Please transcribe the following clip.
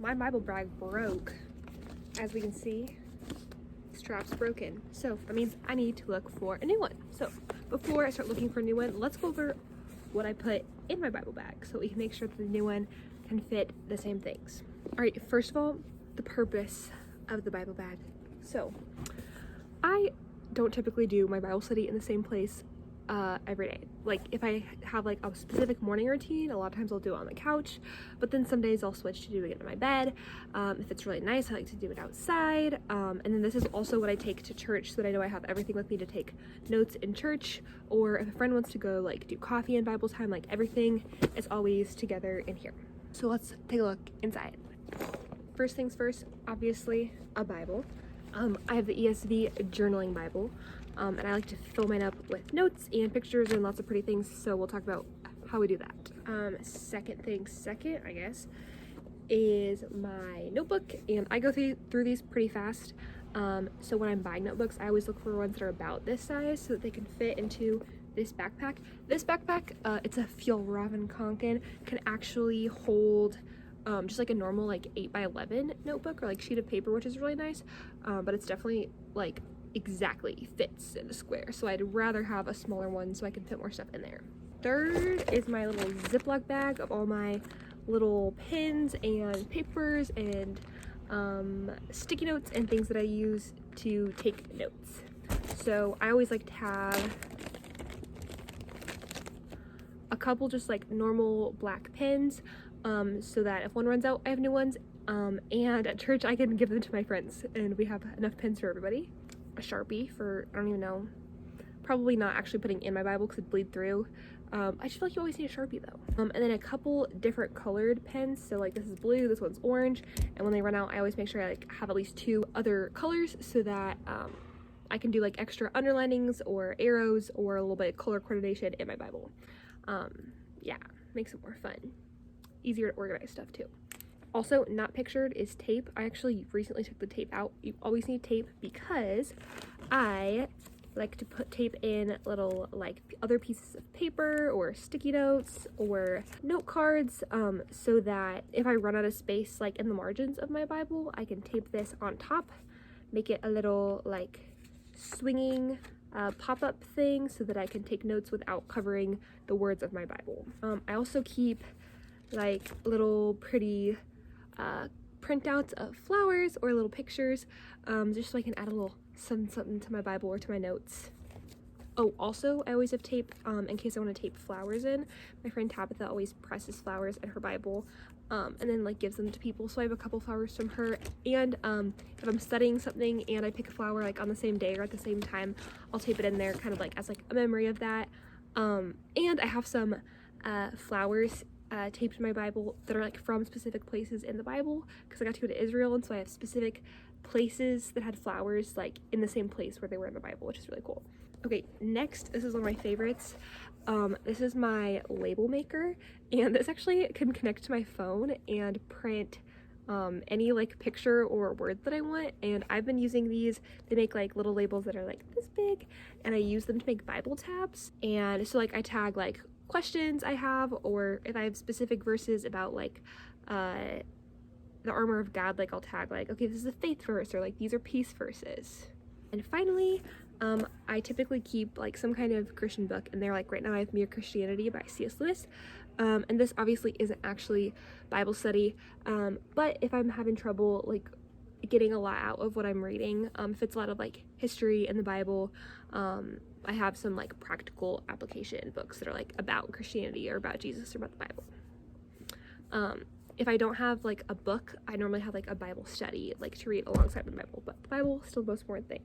my Bible bag broke. As we can see, strap's broken. So that means I need to look for a new one. So before I start looking for a new one, let's go over what I put in my Bible bag so we can make sure that the new one can fit the same things. All right, first of all, the purpose of the Bible bag. So I don't typically do my Bible study in the same place every day. Like if I have like a specific morning routine, a lot of times I'll do it on the couch, but then some days I'll switch to doing it in my bed. If it's really nice, I like to do it outside. And then this is also what I take to church so that I know I have everything with me to take notes in church, or if a friend wants to go like do coffee and Bible time, like everything is always together in here. So let's take a look inside. First things first, obviously a Bible. I have the ESV journaling Bible, and I like to fill mine up with notes and pictures and lots of pretty things, so we'll talk about how we do that. Second, I guess, is my notebook, and I go through these pretty fast. So when I'm buying notebooks, I always look for ones that are about this size so that they can fit into this backpack. This backpack, it's a Fjallravenkonken, can actually hold just like a normal like 8x11 notebook or like sheet of paper, which is really nice, but it's definitely like exactly fits in the square, so I'd rather have a smaller one so I can fit more stuff in there. Third is my little Ziploc bag of all my little pins and papers and sticky notes and things that I use to take notes. So I always like to have a couple just like normal black pens, so that if one runs out, I have new ones, and at church I can give them to my friends and we have enough pens for everybody. A Sharpie for, I don't even know, probably not actually putting in my Bible because it'd bleed through. I just feel like you always need a Sharpie though. And then a couple different colored pens, so like this is blue, this one's orange, and when they run out I always make sure I like have at least 2 other colors so that I can do like extra underlinings or arrows or a little bit of color coordination in my Bible. Yeah, makes it more fun. Easier to organize stuff too. Also, not pictured is tape. I actually recently took the tape out. You always need tape because I like to put tape in little like other pieces of paper or sticky notes or note cards, so that if I run out of space like in the margins of my Bible, I can tape this on top, make it a little like swinging pop-up thing so that I can take notes without covering the words of my Bible. I also keep like little pretty printouts of flowers or little pictures, just so I can add a little something to my Bible or to my notes. Oh, also I always have tape in case I want to tape flowers in. My friend Tabitha always presses flowers in her Bible, and then like gives them to people, so I have a couple flowers from her. And if I'm studying something and I pick a flower like on the same day or at the same time, I'll tape it in there kind of like as like a memory of that. And I have some flowers taped to my Bible that are like from specific places in the Bible because I got to go to Israel, and so I have specific places that had flowers like in the same place where they were in the Bible, which is really cool. Okay, next, this is one of my favorites. This is my label maker, and this actually can connect to my phone and print any like picture or word that I want, and I've been using these. They make like little labels that are like this big, and I use them to make Bible tabs. And so like I tag like questions I have, or if I have specific verses about like the armor of God, like I'll tag like, okay, this is a faith verse, or like these are peace verses. And finally, I typically keep like some kind of Christian book, and they're like right now I have Mere Christianity by C.S. Lewis, and this obviously isn't actually Bible study, but if I'm having trouble like getting a lot out of what I'm reading, if it's a lot of like history in the Bible, I have some like practical application books that are like about Christianity or about Jesus or about the Bible. If I don't have like a book, I normally have like a Bible study like to read alongside my Bible, but the Bible is still the most important thing.